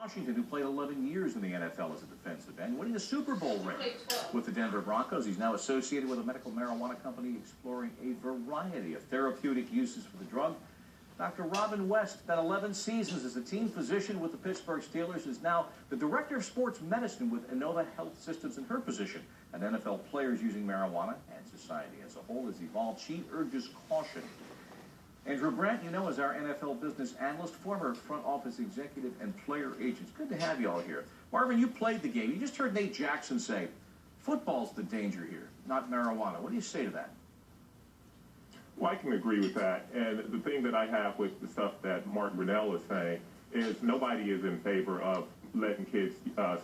Washington, who played 11 years in the NFL as a defensive end, winning a Super Bowl ring with the Denver Broncos. He's now associated with a medical marijuana company exploring a variety of therapeutic uses for the drug. Dr. Robin West spent 11 seasons as a team physician with the Pittsburgh Steelers, is now the director of sports medicine with Inova Health Systems. In her position, and NFL players using marijuana and society as a whole has evolved. She urges caution. Andrew Brandt, you know, is our NFL business analyst, former front office executive and player agents. Good to have you all here. Marvin, you played the game. You just heard Nate Jackson say, football's the danger here, not marijuana. What do you say to that? Well, I can agree with that. And the thing that I have with the stuff that Mark Brunell is saying is nobody is in favor of letting kids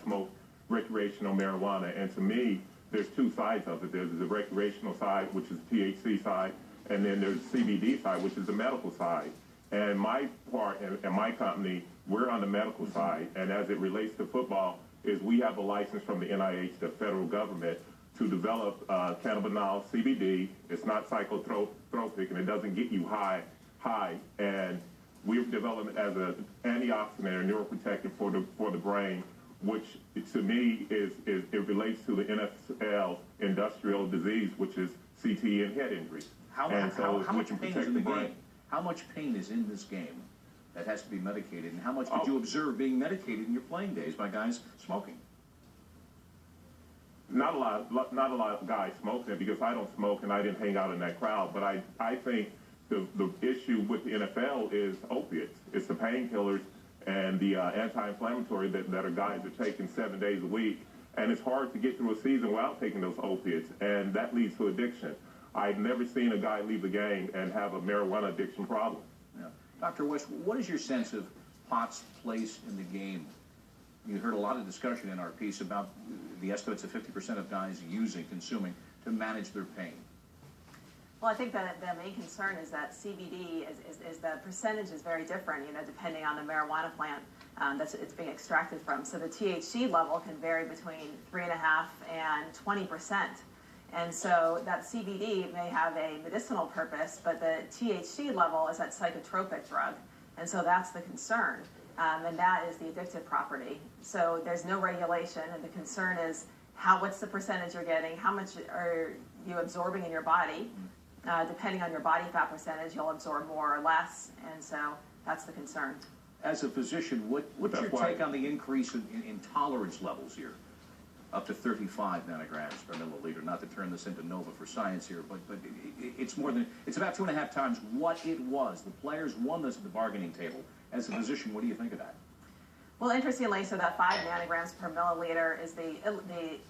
smoke recreational marijuana. And to me, there's two sides of it. There's the recreational side, which is the THC side, and then there's the CBD side, which is the medical side. And my part and my company, we're on the medical side. And as it relates to football, is we have a license from the NIH, the federal government, to develop cannabinol CBD. It's not psychotropic, and it doesn't get you high. And we've developed it as an antioxidant or neuroprotectant for the brain, which to me it relates to the NFL industrial disease, which is CTE and head injury. How much pain is in the game? How much pain is in this game that has to be medicated, and how much did you observe being medicated in your playing days by guys smoking? Not a lot of guys smoking it, because I don't smoke and I didn't hang out in that crowd. But I think the issue with the NFL is opiates. It's the painkillers and the anti-inflammatory that our guys are taking 7 days a week. And it's hard to get through a season without taking those opiates, and that leads to addiction. I've never seen a guy leave the game and have a marijuana addiction problem. Yeah. Dr. West, what is your sense of pot's place in the game? You heard a lot of discussion in our piece about the estimates of 50% of guys consuming to manage their pain. Well, I think that the main concern is that CBD is the percentage is very different, depending on the marijuana plant it's being extracted from. So the THC level can vary between 3.5% and 20%. And so that CBD may have a medicinal purpose, but the THC level is that psychotropic drug. And so that's the concern. And that is the addictive property. So there's no regulation, and the concern is what's the percentage you're getting, how much are you absorbing in your body. Depending on your body fat percentage, you'll absorb more or less, and so that's the concern. As a physician, what's your take on the increase in tolerance levels here? Up to 35 nanograms per milliliter. Not to turn this into Nova for science here, but it's about 2.5 times what it was. The players won this at the bargaining table. As a physician, what do you think of that? Well, interestingly, so that 5 nanograms per milliliter is the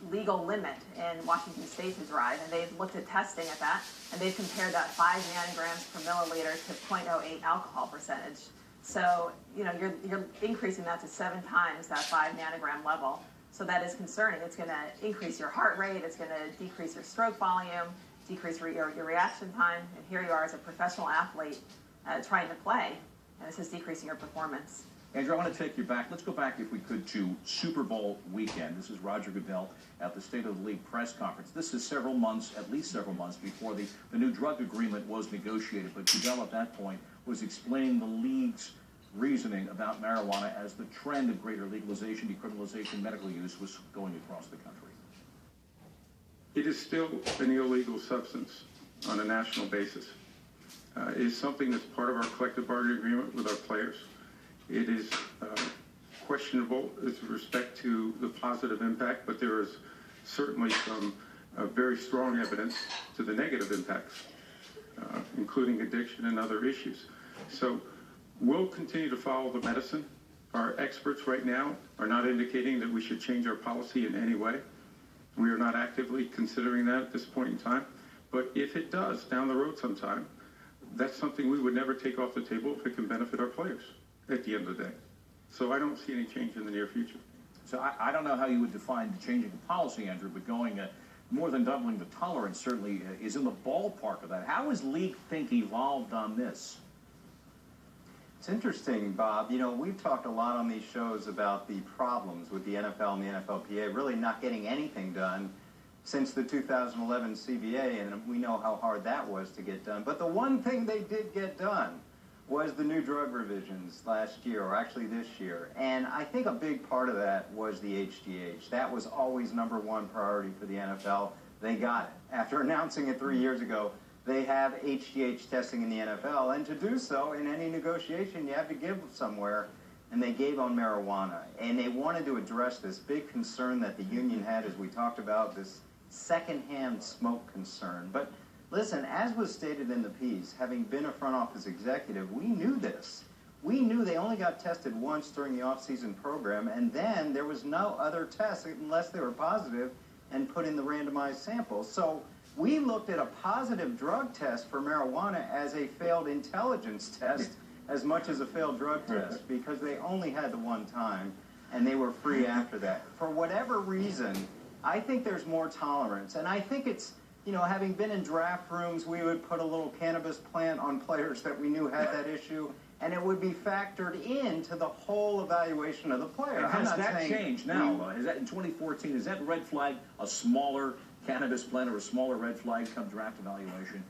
legal limit in Washington State to drive, and they've looked at testing at that, and they've compared that 5 nanograms per milliliter to 0.08 alcohol percentage. So, you're increasing that to 7 times that 5 nanogram level. So that is concerning. It's going to increase your heart rate. It's going to decrease your stroke volume, decrease your reaction time. And here you are as a professional athlete trying to play, and this is decreasing your performance. Andrew, I want to take you back. Let's go back, if we could, to Super Bowl weekend. This is Roger Goodell at the State of the League press conference. This is at least several months before the new drug agreement was negotiated. But Goodell at that point was explaining the league's reasoning about marijuana as the trend of greater legalization, decriminalization, medical use was going across the country. It is still an illegal substance on a national basis. It is something that's part of our collective bargaining agreement with our players. It is questionable with respect to the positive impact, but there is certainly some very strong evidence to the negative impacts, including addiction and other issues. So we'll continue to follow the medicine. Our experts right now are not indicating that we should change our policy in any way. We are not actively considering that at this point in time. But if it does down the road sometime, that's something we would never take off the table if it can benefit our players at the end of the day. So I don't see any change in the near future. So I don't know how you would define changing the policy, Andrew, but going more than doubling the tolerance certainly is in the ballpark of that. How has League Think evolved on this? It's interesting, Bob. We've talked a lot on these shows about the problems with the NFL and the NFLPA really not getting anything done since the 2011 CBA, and we know how hard that was to get done. But the one thing they did get done was the new drug revisions last year, or actually this year. And I think a big part of that was the HGH. That was always #1 priority for the NFL. They got it. After announcing it 3 years ago, they have HGH testing in the NFL, and to do so in any negotiation, you have to give somewhere, and they gave on marijuana. And they wanted to address this big concern that the union had, as we talked about, this secondhand smoke concern. But listen, as was stated in the piece, having been a front office executive, we knew this. We knew they only got tested once during the off-season program, and then there was no other test unless they were positive and put in the randomized samples. So we looked at a positive drug test for marijuana as a failed intelligence test as much as a failed drug test, because they only had the one time and they were free after that. For whatever reason, I think there's more tolerance, and I think it's, you know, having been in draft rooms, we would put a little cannabis plant on players that we knew had that issue, and it would be factored into the whole evaluation of the player. And has that changed now? Is that in 2014? Is that red flag a smaller cannabis plant or a smaller red flag come draft evaluation?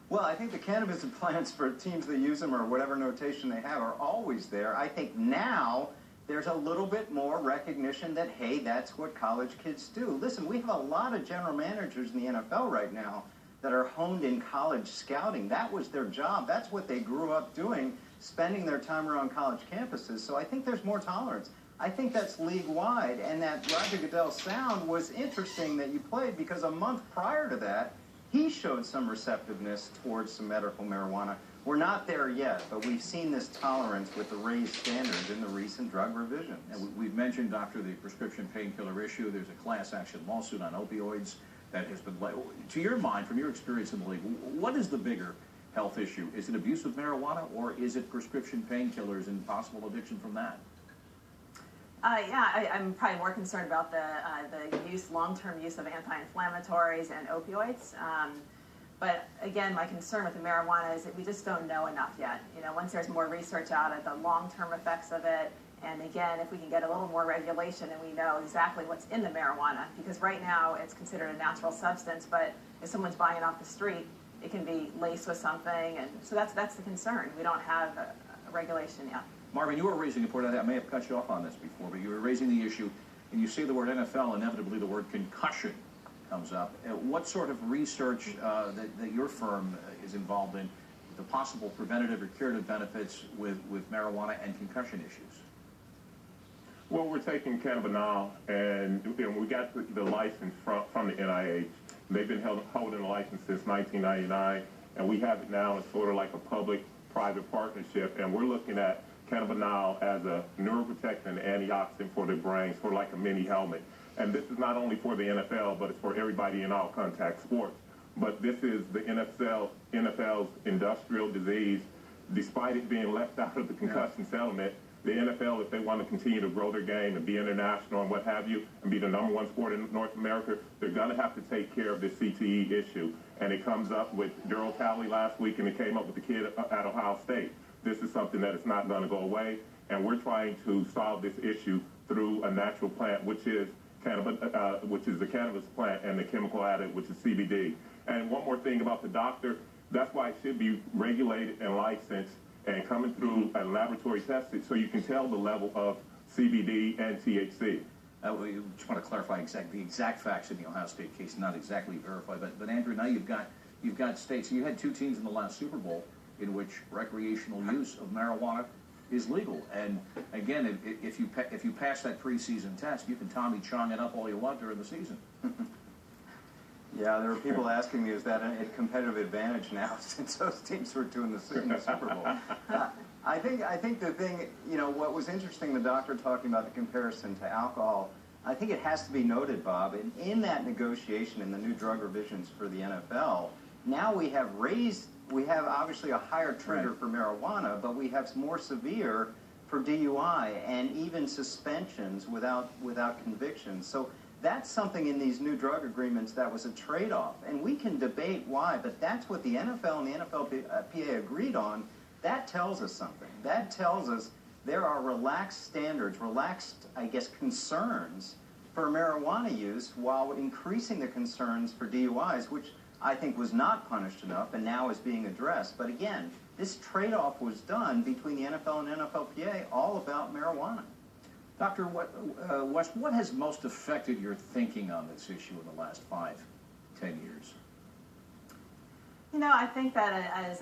Well, I think the cannabis plants for teams that use them, or whatever notation they have, are always there. I think now there's a little bit more recognition that, hey, that's what college kids do. Listen, we have a lot of general managers in the NFL right now that are honed in college scouting. That was their job. That's what they grew up doing, spending their time around college campuses. So I think there's more tolerance. I think that's league-wide, and that Roger Goodell sound was interesting that you played, because a month prior to that, he showed some receptiveness towards some medical marijuana. We're not there yet, but we've seen this tolerance with the raised standards in the recent drug revisions. And we've mentioned, Doctor, the prescription painkiller issue. There's a class action lawsuit on opioids that has been, to your mind, from your experience in the league, what is the bigger health issue? Is it abuse of marijuana, or is it prescription painkillers and possible addiction from that? I'm probably more concerned about the long-term use of anti-inflammatories and opioids. But again, my concern with the marijuana is that we just don't know enough yet. You know, once there's more research out of the long-term effects of it, and again, if we can get a little more regulation and we know exactly what's in the marijuana, because right now it's considered a natural substance, but if someone's buying it off the street, it can be laced with something, and so that's the concern. We don't have a regulation yet. Marvin, you were raising a point. I may have cut you off on this before, but you were raising the issue, and you say the word NFL, inevitably the word concussion comes up. What sort of research that your firm is involved in, the possible preventative or curative benefits with marijuana and concussion issues? Well, we're taking cannabinol, and we got the license from the NIH. They've been holding the license since 1999, and we have it now. It's sort of like a public-private partnership, and we're looking at cannabinol as a neuroprotectant and antioxidant for the brain, sort of like a mini helmet. And this is not only for the NFL, but it's for everybody in all contact sports. But this is the NFL's industrial disease. Despite it being left out of the concussion settlement, the NFL, if they want to continue to grow their game and be international and what have you, and be the #1 sport in North America, they're going to have to take care of this CTE issue. And it comes up with Daryl Talley last week, and it came up with the kid at Ohio State. This is something that is not going to go away, and we're trying to solve this issue through a natural plant, which is the cannabis plant, and the chemical additive, which is CBD. And one more thing about the doctor, that's why it should be regulated and licensed and coming through a laboratory tested, so you can tell the level of CBD and THC. We just want to clarify the exact facts in the Ohio State case, not exactly verified. But Andrew, now you've got states. You had two teams in the last Super Bowl in which recreational use of marijuana is legal. And again, if you pass that preseason test, you can Tommy Chong it up all you want during the season. Yeah, there are people asking me, is that a competitive advantage now since those teams were doing the Super Bowl? I think the thing, you know, what was interesting, the doctor talking about the comparison to alcohol, I think it has to be noted, Bob, in that negotiation in the new drug revisions for the NFL, now we have obviously a higher trigger for marijuana, but we have more severe for DUI and even suspensions without convictions. So that's something in these new drug agreements that was a trade-off. And we can debate why, but that's what the NFL and the NFLPA agreed on. That tells us something. That tells us there are relaxed standards, relaxed, I guess, concerns for marijuana use while increasing the concerns for DUIs, which I think was not punished enough and now is being addressed. But again, this trade-off was done between the NFL and NFLPA all about marijuana. Dr. West, what has most affected your thinking on this issue in the last 5, 10 years? You know, I think that as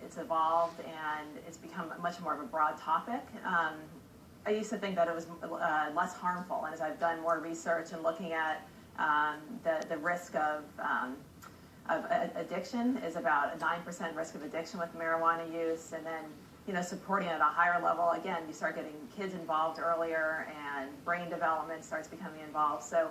it's evolved and it's become much more of a broad topic, I used to think that it was less harmful. And as I've done more research and looking at the risk of addiction is about a 9% risk of addiction with marijuana use, and then, you know, supporting it at a higher level, again, you start getting kids involved earlier and brain development starts becoming involved. So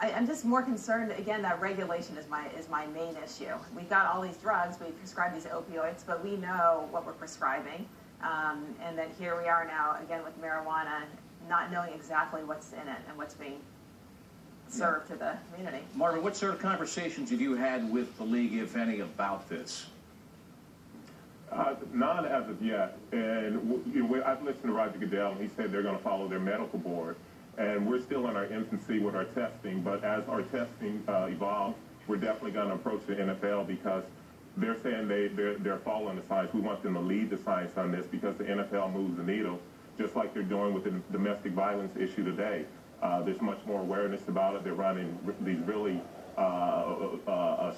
I'm just more concerned, again, that regulation is my main issue. We've got all these drugs, we prescribe these opioids, but we know what we're prescribing. And then here we are now, again, with marijuana, not knowing exactly what's in it and what's being served to the community. Marvin, what sort of conversations have you had with the league, if any, about this? None as of yet. And I've listened to Roger Goodell, and he said they're going to follow their medical board. And we're still in our infancy with our testing, but as our testing evolves, we're definitely going to approach the NFL because they're saying they're following the science. We want them to lead the science on this because the NFL moves the needle, just like they're doing with the domestic violence issue today. There's much more awareness about it. They're running these really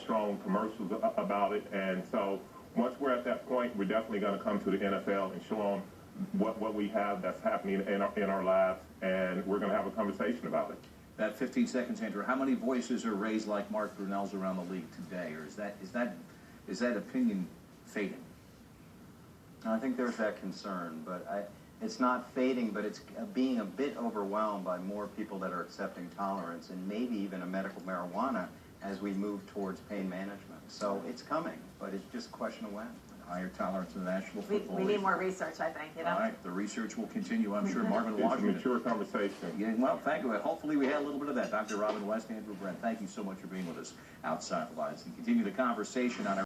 strong commercials about it. And so once we're at that point, we're definitely going to come to the NFL and show them what we have that's happening in our labs, and we're going to have a conversation about it. That 15 seconds, Andrew. How many voices are raised like Mark Brunell's around the league today, or is that opinion fading? I think there's that concern, but it's not fading, but it's being a bit overwhelmed by more people that are accepting tolerance and maybe even a medical marijuana as we move towards pain management. So it's coming, but it's just a question of when. Higher tolerance in the National Football We League. need more research, I think, you know. All right, the research will continue, I'm sure. Marvin It's a Washington. mature conversation. Yeah, well, thank you. Hopefully we had a little bit of that. Dr. Robin West, Andrew Brent, thank you so much for being with us outside the lines. And continue the conversation on our